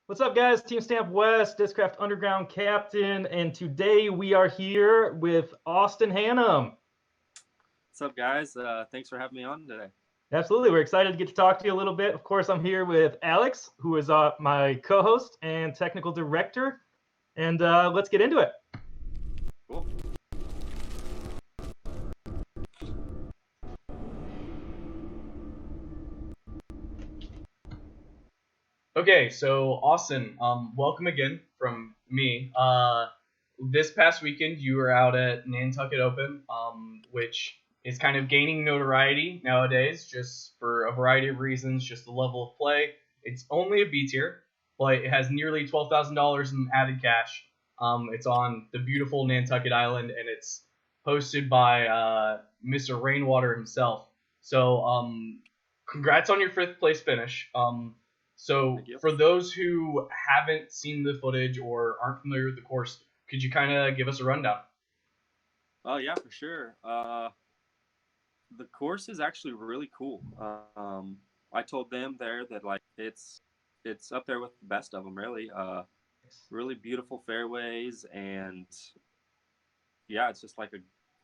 What's up, guys? Team Stamp West, Discraft Underground Captain, and today we are here with Austin Hannum. What's up, guys? Thanks for having me on today. Absolutely, we're excited to get to talk to you a little bit. Of course, I'm here with Alex, who is my co-host and technical director, and let's get into it. Cool. Okay, so Austin, welcome again from me. This past weekend you were out at Nantucket Open, which is kind of gaining notoriety nowadays, just for a variety of reasons, just the level of play. It's only a B tier, but it has nearly $12,000 in added cash. It's on the beautiful Nantucket Island, and it's hosted by Mr. Rainwater himself. So, congrats on your fifth place finish. So for those who haven't seen the footage or aren't familiar with the course, could you kind of give us a rundown? Oh yeah, for sure. The course is actually really cool. I told them there that like it's up there with the best of them, really. Really beautiful fairways, and yeah, it's just like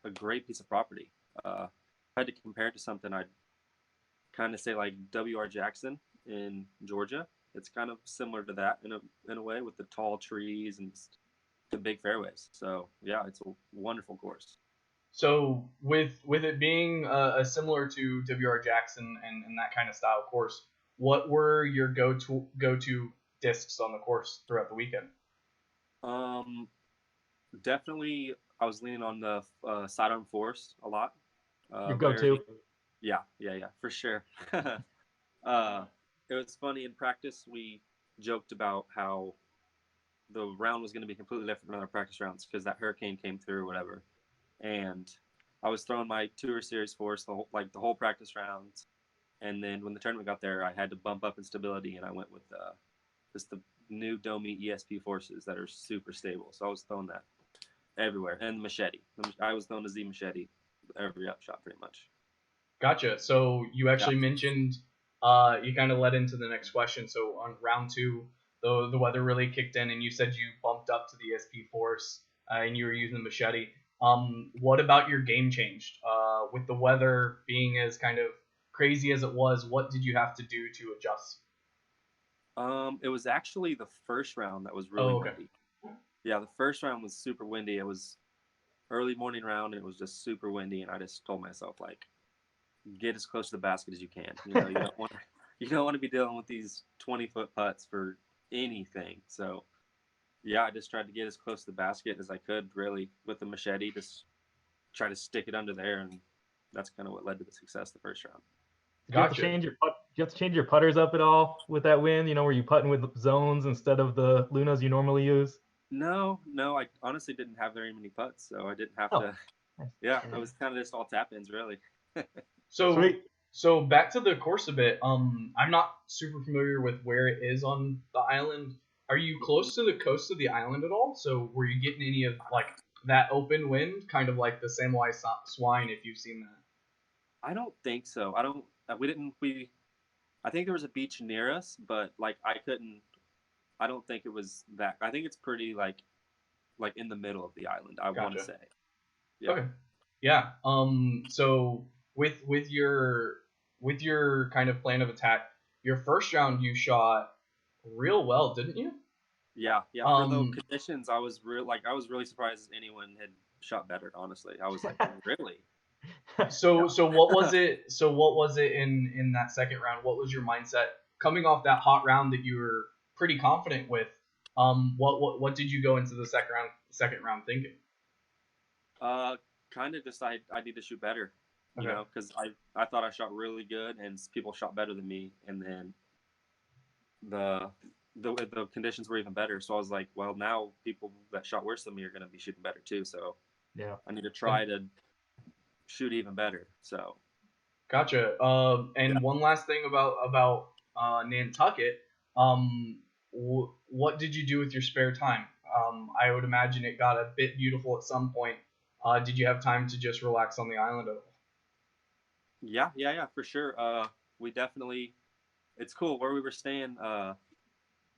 a great piece of property. If I had to compare it to something, I'd kind of say like W.R. Jackson in Georgia. It's kind of similar to that in a way, with the tall trees and the big fairways. So yeah, it's a wonderful course. So with it being similar to W.R. Jackson and that kind of style course, what were your go-to discs on the course throughout the weekend? Definitely, I was leaning on the sidearm force a lot. Your go-to? Yeah, for sure. It was funny in practice. We joked about how the round was going to be completely different from other practice rounds because that hurricane came through or whatever. And I was throwing my tour series force the whole practice rounds, and then when the tournament got there, I had to bump up in stability, and I went with just the new Domi ESP forces that are super stable. So I was throwing that everywhere, and machete. I was throwing the Z machete every upshot pretty much. Gotcha. So you actually mentioned you kind of led into the next question. So on round two, the weather really kicked in, and you said you bumped up to the ESP force and you were using the machete. What about your game changed? With the weather being as kind of crazy as it was, what did you have to do to adjust? It was actually the first round that was really windy. Yeah, the first round was super windy. It was early morning round, and it was just super windy, and I just told myself, like, get as close to the basket as you can. You know, you don't want to be dealing with these 20-foot putts for anything. So yeah, I just tried to get as close to the basket as I could, really, with the machete, just try to stick it under there, and that's kind of what led to the success the first round. Did you have to change your putters up at all with that wind? You know, were you putting with zones instead of the Lunas you normally use? No, I honestly didn't have very many putts, so I didn't have to. Yeah, I was kind of just all tap-ins, really. So back to the course a bit. I'm not super familiar with where it is on the island. Are you close to the coast of the island at all? So were you getting any of like that open wind, kind of like the Samoa swine, if you've seen that? I don't think so. I think there was a beach near us, but like I don't think it was that. I think it's pretty like in the middle of the island, I want to say. Yeah. Okay. Yeah. So with your kind of plan of attack, your first round you shot real well, didn't you? Yeah. For the conditions, I was really surprised anyone had shot better. Honestly, I was like, really. So what was it? So what was it in that second round? What was your mindset coming off that hot round that you were pretty confident with? What did you go into the second round thinking? Kind of just I need to shoot better, you know, because I thought I shot really good and people shot better than me, and then the conditions were even better. So I was like, well, now people that shot worse than me are going to be shooting better too. So yeah, I need to try to shoot even better. So gotcha. And one last thing about Nantucket. What did you do with your spare time? I would imagine it got a bit beautiful at some point. Did you have time to just relax on the island at all? Yeah, for sure. We definitely, it's cool where we were staying.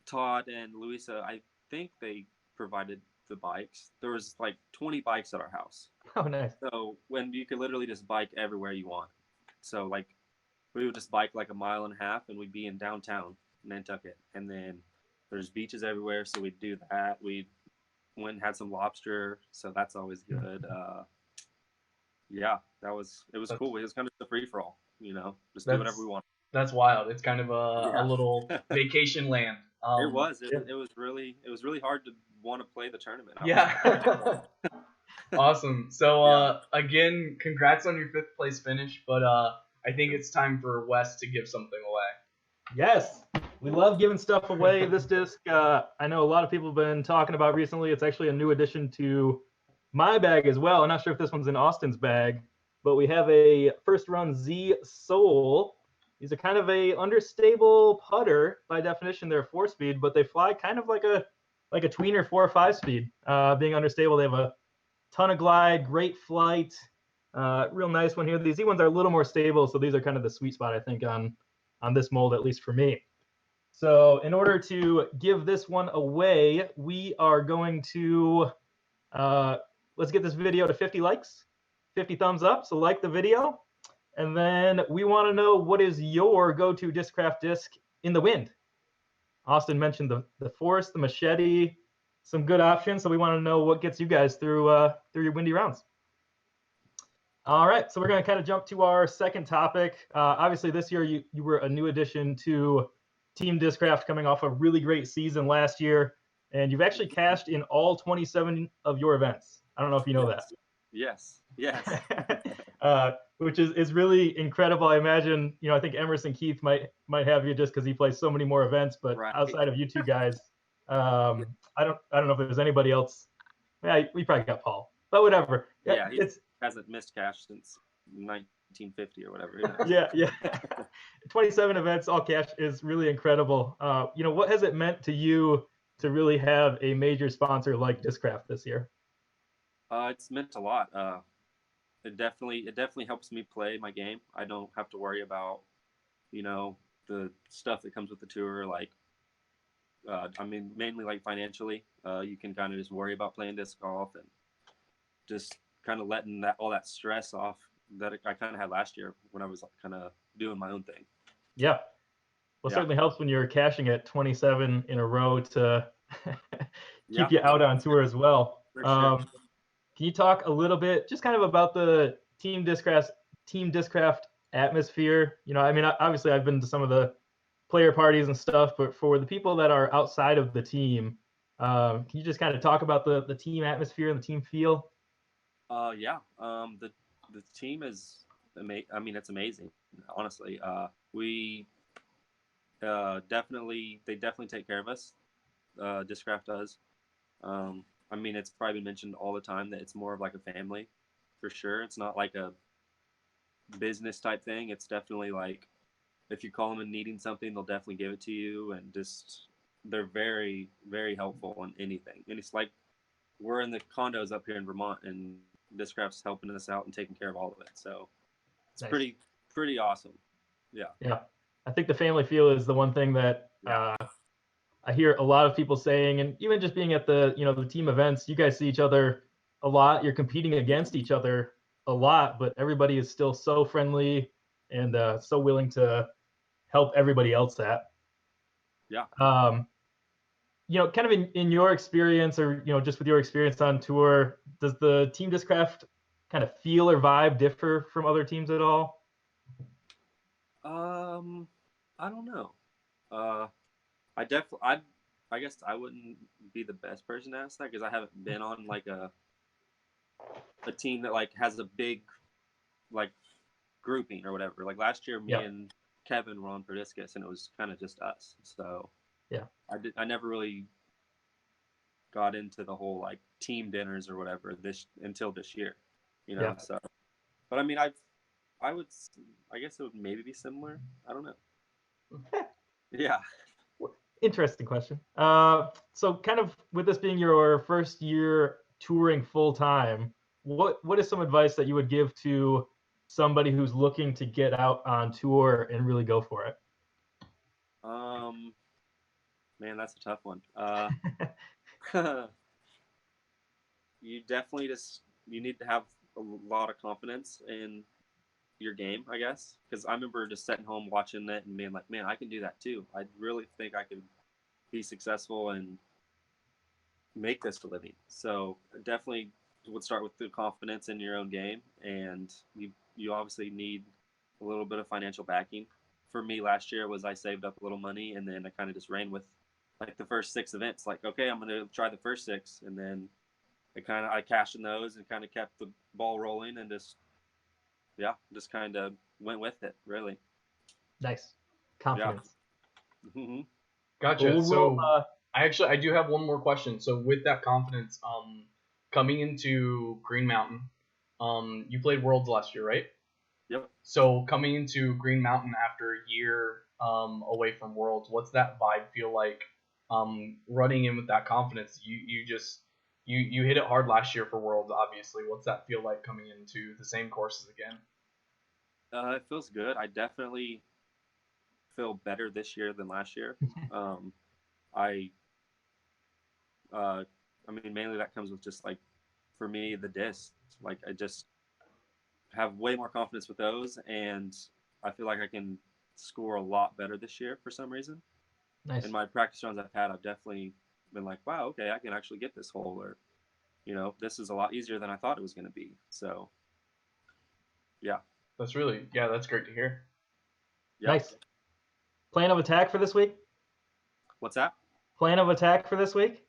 Todd and Louisa, I think they provided the bikes. There was like 20 bikes at our house. Oh, nice. So when you could literally just bike everywhere you want. So like we would just bike like a mile and a half and we'd be in downtown Nantucket. And then there's beaches everywhere. So we'd do that. We went and had some lobster. So that's always good. Yeah, it was cool. It was kind of a free for all, just do whatever we want. That's wild. It's kind of a little vacation land. It was really hard to want to play the tournament. Yeah. Awesome. So again, congrats on your 5th place finish, but I think it's time for Wes to give something away. Yes, we love giving stuff away. This disc, I know a lot of people have been talking about recently. It's actually a new addition to my bag as well. I'm not sure if this one's in Austin's bag, but we have a First Run Z Soul. These are kind of a understable putter by definition. They're 4-speed, but they fly kind of like a tweener 4 or 5-speed. Being understable, they have a ton of glide, great flight, real nice one here. These Z ones are a little more stable, so these are kind of the sweet spot, I think, on this mold, at least for me. So in order to give this one away, we are going to let's get this video to 50 likes, 50 thumbs up. So like the video. And then we want to know, what is your go-to Discraft disc in the wind? Austin mentioned the Force, the Machete, some good options. So we want to know what gets you guys through your windy rounds. All right, so we're going to kind of jump to our second topic. Obviously, this year you were a new addition to Team Discraft, coming off a really great season last year, and you've actually cashed in all 27 of your events. I don't know if you know that. Yes. Which is really incredible. I imagine, I think Emerson Keith might have you just because he plays so many more events. But outside of you two guys, I don't know if there's anybody else. Yeah, we probably got Paul, but whatever. Yeah, he hasn't missed cash since 1950 or whatever. Yeah. 27 events, all cash is really incredible. What has it meant to you to really have a major sponsor like Discraft this year? It's meant a lot. It definitely helps me play my game. I don't have to worry about, the stuff that comes with the tour. Like, mainly like financially, you can kind of just worry about playing disc golf and just kind of letting all that stress off that I kind of had last year when I was kind of doing my own thing. Yeah. Well, it certainly helps when you're cashing at 27 in a row to keep you out on tour as well. For sure. Can you talk a little bit just kind of about the Team Discraft atmosphere? Obviously I've been to some of the player parties and stuff, but for the people that are outside of the team, can you just kind of talk about the team atmosphere and the team feel? The team is it's amazing, honestly. We definitely take care of us. Discraft does. It's probably been mentioned all the time that it's more of like a family, for sure. It's not like a business type thing. It's definitely like, if you call them and needing something, they'll definitely give it to you. And just, they're very, very helpful on anything. And it's like, we're in the condos up here in Vermont, and Discraft's helping us out and taking care of all of it. So it's nice. pretty awesome. Yeah. I think the family feel is the one thing that I hear a lot of people saying, and even just being at the team events, you guys see each other a lot. You're competing against each other a lot, but everybody is still so friendly and so willing to help everybody else out. Yeah. Kind of in your experience, or just with your experience on tour, does the Team Discraft kind of feel or vibe differ from other teams at all? I don't know. I guess I wouldn't be the best person to ask that, because I haven't been on like a team that like has a big like grouping or whatever. Like last year, me and Kevin were on Perdiscus, and it was kind of just us. So I never really got into the whole like team dinners or whatever until this year, So, but I guess it would maybe be similar. I don't know. Yeah. Interesting question. So kind of with this being your first year touring full time, what is some advice that you would give to somebody who's looking to get out on tour and really go for it? man, that's a tough one. You definitely you need to have a lot of confidence in your game, I guess. Because I remember just sitting home watching it and being like, man, I can do that too. I really think I could be successful and make this a living. So definitely would start with the confidence in your own game, and you obviously need a little bit of financial backing. For me, last year was I saved up a little money, and then I kind of just ran with like the first 6 events. Like, okay, I'm going to try the first 6, and then I cashed in those and kind of kept the ball rolling, and just kind of went with it. Really. Nice confidence. Yeah. Mm-hmm. Gotcha. Well, So I do have one more question. So with that confidence, coming into Green Mountain, you played Worlds last year, right? Yep. So coming into Green Mountain after a year away from Worlds, what's that vibe feel like? Running in with that confidence, you hit it hard last year for Worlds, obviously. What's that feel like coming into the same courses again? It feels good. I definitely feel better this year than last year. I mean, mainly that comes with just like, for me, the discs. Like, I just have way more confidence with those, and I feel like I can score a lot better this year for some reason. Nice. In my practice runs I've had, I've definitely been like, wow, okay, I can actually get this hole, or, this is a lot easier than I thought it was going to be. So, yeah. That's great to hear. Yep. Nice. Plan of attack for this week? What's that? Plan of attack for this week?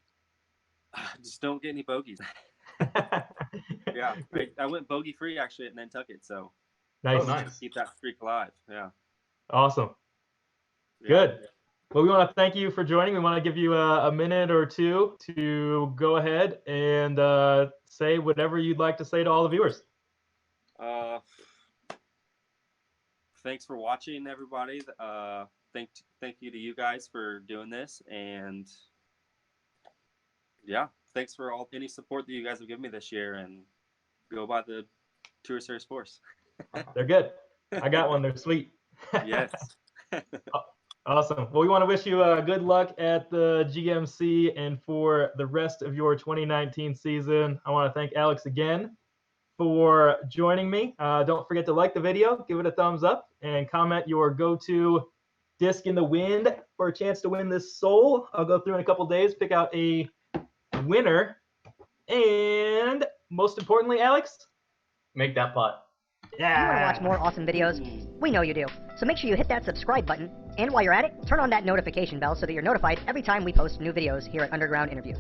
Just don't get any bogeys. Yeah, I went bogey free actually at Nantucket, so nice. Oh, nice. Keep that streak alive. Yeah. Awesome. Yeah. Good. Well, we want to thank you for joining. We want to give you a minute or two to go ahead and say whatever you'd like to say to all the viewers. Thanks for watching, everybody. Thank you to you guys for doing this, and yeah, thanks for any support that you guys have given me this year, and go buy the Tour Series Force. They're good. I got one. They're sweet. Yes. Awesome. Well, we want to wish you good luck at the GMC and for the rest of your 2019 season. I want to thank Alex again for joining me. Don't forget to like the video, give it a thumbs up, and comment your go-to disc in the wind for a chance to win this Soul. I'll go through in a couple days, pick out a winner, and most importantly, Alex, make that putt. Yeah. You want to watch more awesome videos? We know you do. So make sure you hit that subscribe button, and while you're at it, turn on that notification bell so that you're notified every time we post new videos here at Underground Interviews.